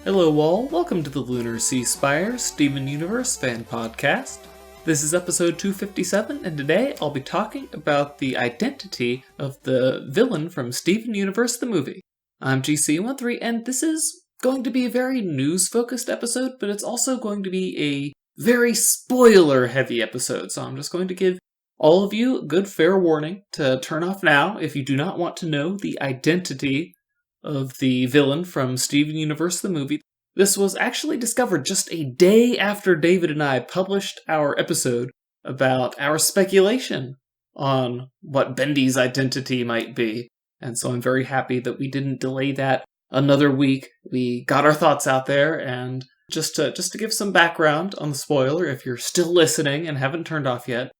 Hello all, welcome to the Lunar Sea Spire Steven Universe fan podcast. This is episode 257, and today I'll be talking about the identity of the villain from Steven Universe the movie. I'm GC13, and this is going to be a very news-focused episode, but it's also going to be a very spoiler-heavy episode, so I'm just going to give all of you a good fair warning to turn off now if you do not want to know the identity of the villain from Steven Universe the movie. This was actually discovered just a day after David and I published our episode about our speculation on what Bendy's identity might be. And so I'm very happy that we didn't delay that another week. We got our thoughts out there, and just to give some background on the spoiler, if you're still listening and haven't turned off yet,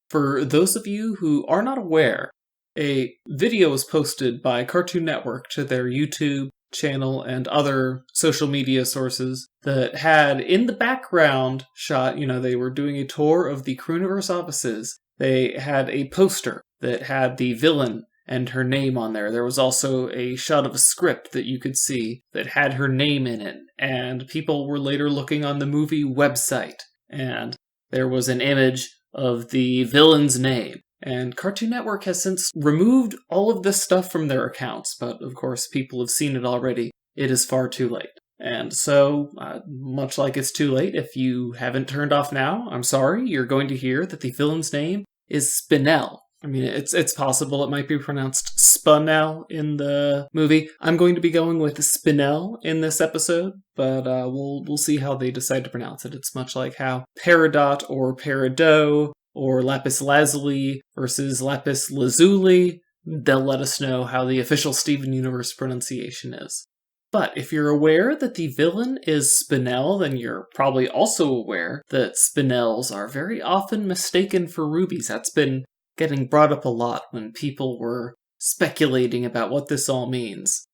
for those of you who are not aware, a video was posted by Cartoon Network to their YouTube channel and other social media sources that had in the background shot, they were doing a tour of the Crewniverse offices. They had a poster that had the villain and her name on there. There was also a shot of a script that you could see that had her name in it, and people were later looking on the movie website, and there was an image of the villain's name. And Cartoon Network has since removed all of this stuff from their accounts, but of course people have seen it already. It is far too late. And so, much like it's too late, if you haven't turned off now, I'm sorry, you're going to hear that the villain's name is Spinel. I mean, it's possible it might be pronounced Spinel in the movie. I'm going to be going with Spinel in this episode, but we'll see how they decide to pronounce it. It's much like how Peridot or Peridot or Lapis Lazuli versus Lapis Lazuli. They'll let us know how the official Steven Universe pronunciation is. But if you're aware that the villain is Spinel, then you're probably also aware that Spinels are very often mistaken for rubies. That's been getting brought up a lot when people were speculating about what this all means.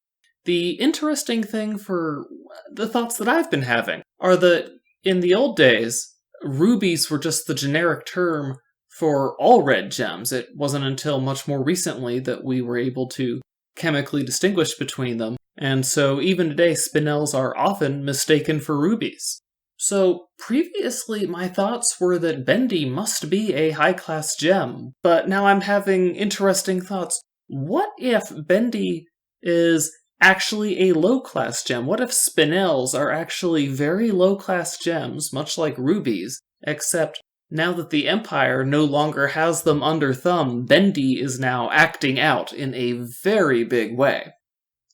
The interesting thing for the thoughts that I've been having are that in the old days, rubies were just the generic term for all red gems. It wasn't until much more recently that we were able to chemically distinguish between them, and so even today Spinels are often mistaken for rubies. So previously my thoughts were that Bendy must be a high-class gem, but now I'm having interesting thoughts. What if Bendy is actually a low-class gem? What if Spinels are actually very low-class gems, much like rubies, except now that the Empire no longer has them under thumb, Bendy is now acting out in a very big way.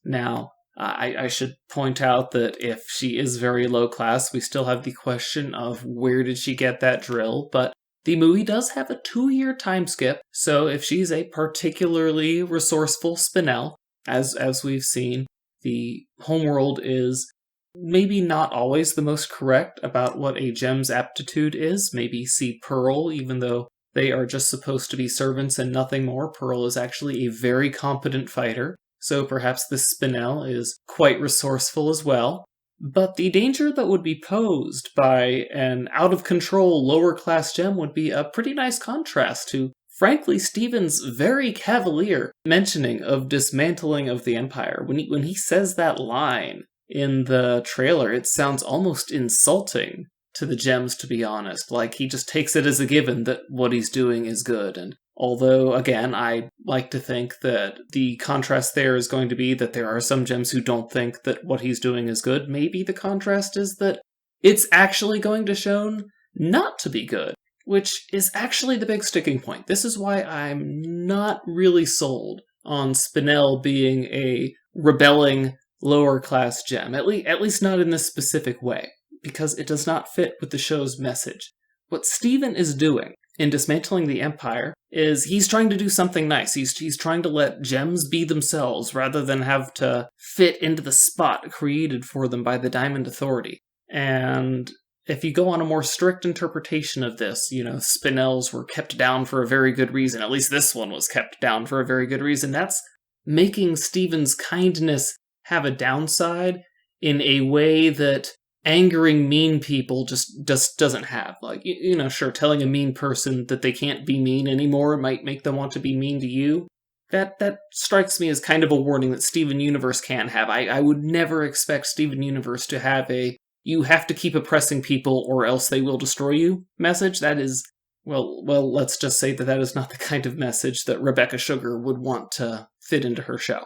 Now, I should point out that if she is very low-class, we still have the question of where did she get that drill, but the movie does have a 2-year time skip, so if she's a particularly resourceful Spinel, as we've seen, the homeworld is maybe not always the most correct about what a gem's aptitude is. Maybe see Pearl, even though they are just supposed to be servants and nothing more. Pearl is actually a very competent fighter, so perhaps this Spinel is quite resourceful as well. But the danger that would be posed by an out-of-control lower-class gem would be a pretty nice contrast to, frankly, Steven's very cavalier mentioning of dismantling of the Empire. When he says that line in the trailer, it sounds almost insulting to the gems, to be honest. Like, he just takes it as a given that what he's doing is good. And although, again, I like to think that the contrast there is going to be that there are some gems who don't think that what he's doing is good, maybe the contrast is that it's actually going to shown not to be good, which is actually the big sticking point. This is why I'm not really sold on Spinel being a rebelling lower-class gem, at least not in this specific way, because it does not fit with the show's message. What Steven is doing in dismantling the Empire is he's trying to do something nice. He's trying to let gems be themselves rather than have to fit into the spot created for them by the Diamond Authority. And if you go on a more strict interpretation of this, Spinels were kept down for a very good reason. At least this one was kept down for a very good reason. That's making Steven's kindness have a downside in a way that angering mean people just doesn't have. Like, sure, telling a mean person that they can't be mean anymore might make them want to be mean to you, That strikes me as kind of a warning that Steven Universe can have. I would never expect Steven Universe to have a "you have to keep oppressing people or else they will destroy you" message. That is, well, let's just say that is not the kind of message that Rebecca Sugar would want to fit into her show.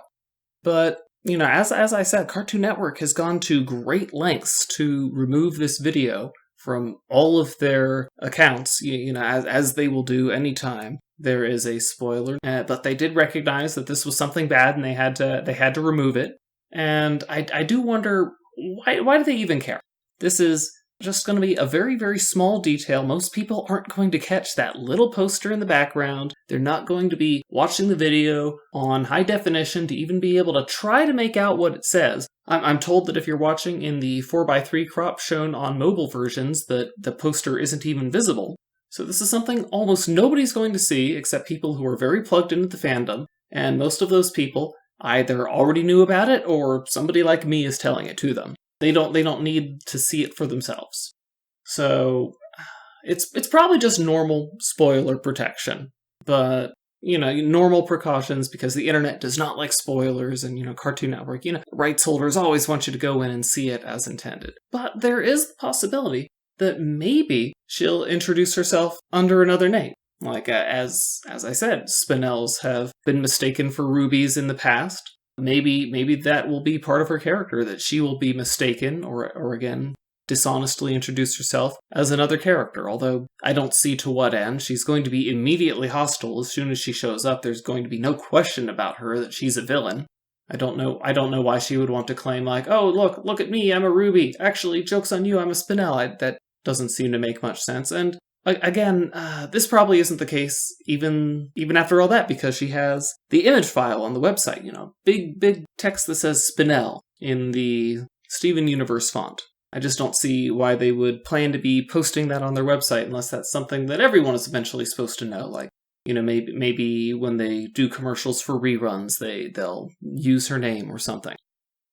But, as I said, Cartoon Network has gone to great lengths to remove this video from all of their accounts, as they will do anytime there is a spoiler. But they did recognize that this was something bad, and they had to remove it. And I do wonder, why do they even care? This is just going to be a very, very small detail. Most people aren't going to catch that little poster in the background. They're not going to be watching the video on high definition to even be able to try to make out what it says. I'm told that if you're watching in the 4:3 crop shown on mobile versions, that the poster isn't even visible. So this is something almost nobody's going to see except people who are very plugged into the fandom, and most of those people either already knew about it or somebody like me is telling it to them. They don't need to see it for themselves. So it's probably just normal spoiler protection, but normal precautions, because the internet does not like spoilers, and Cartoon Network, rights holders always want you to go in and see it as intended. But there is the possibility that maybe she'll introduce herself under another name. Like, as I said, Spinels have been mistaken for rubies in the past. Maybe that will be part of her character, that she will be mistaken, or again, dishonestly introduce herself as another character, although I don't see to what end. She's going to be immediately hostile as soon as she shows up. There's going to be no question about her that she's a villain. I don't know why she would want to claim, like, "Oh, look at me, I'm a ruby. Actually, joke's on you, I'm a Spinel." That doesn't seem to make much sense. And again, this probably isn't the case even after all that, because she has the image file on the website, big text that says Spinel in the Steven Universe font. I just don't see why they would plan to be posting that on their website unless that's something that everyone is eventually supposed to know. Like, maybe when they do commercials for reruns, they'll use her name or something.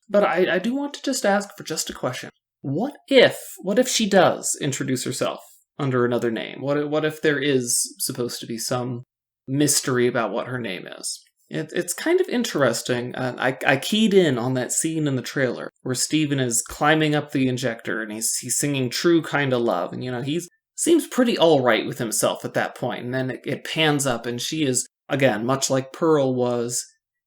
But I do want to just ask for just a question. What if she does introduce herself under another name? What if there is supposed to be some mystery about what her name is? It's kind of interesting. I keyed in on that scene in the trailer where Steven is climbing up the injector and he's singing "True Kinda Love," and he seems pretty alright with himself at that point, and then it pans up and she is, again, much like Pearl was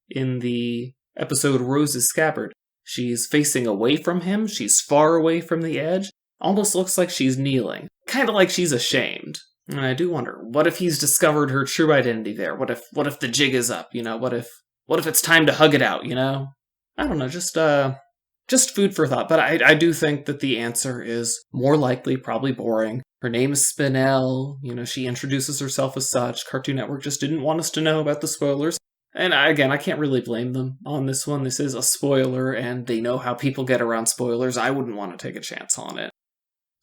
in the episode Rose's Scabbard. She's facing away from him, she's far away from the edge, almost looks like she's kneeling, kind of like she's ashamed. And I do wonder, what if he's discovered her true identity there? What if the jig is up? What if it's time to hug it out? I don't know. Just food for thought. But I do think that the answer is more likely probably boring. Her name is Spinel. She introduces herself as such. Cartoon Network just didn't want us to know about the spoilers. And again, I can't really blame them on this one. This is a spoiler, and they know how people get around spoilers. I wouldn't want to take a chance on it.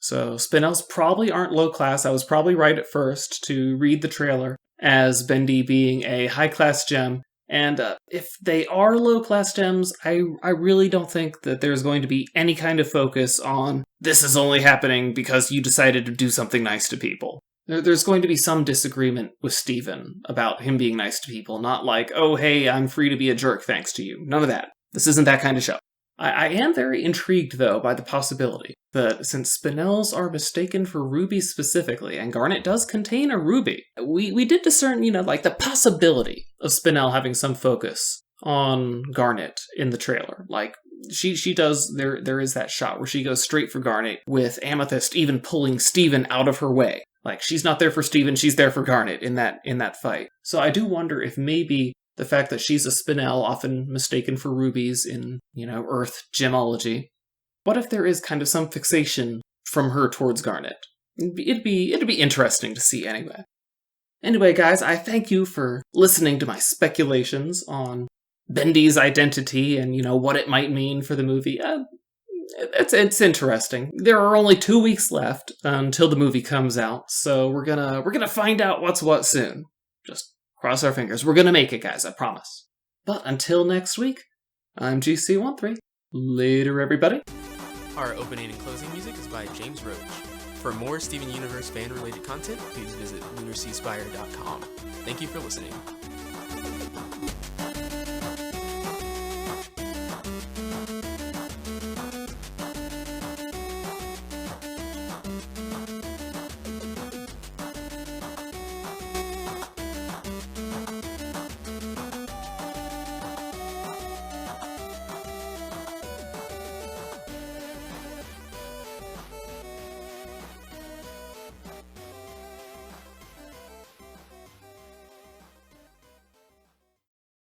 So Spinels probably aren't low class. I was probably right at first to read the trailer as Bendy being a high class gem. And if they are low class gems, I really don't think that there's going to be any kind of focus on this is only happening because you decided to do something nice to people. There's going to be some disagreement with Steven about him being nice to people, not like, "Oh, hey, I'm free to be a jerk thanks to you." None of that. This isn't that kind of show. I am very intrigued, though, by the possibility that since Spinels are mistaken for rubies specifically, and Garnet does contain a ruby, we did discern, the possibility of Spinel having some focus on Garnet in the trailer. Like, she does, there is that shot where she goes straight for Garnet, with Amethyst even pulling Steven out of her way. Like, she's not there for Steven, she's there for Garnet in that fight. So I do wonder if maybe the fact that she's a Spinel, often mistaken for rubies in, Earth gemology. What if there is kind of some fixation from her towards Garnet? It'd be interesting to see anyway. Anyway, guys, I thank you for listening to my speculations on Bendy's identity and, what it might mean for the movie. It's interesting. There are only 2 weeks left until the movie comes out, so we're gonna find out what's what soon. Just cross our fingers. We're gonna make it, guys, I promise. But until next week, I'm GC13. Later, everybody. Our opening and closing music is by James Roach. For more Steven Universe fan-related content, please visit LunarSeaSpire.com. Thank you for listening.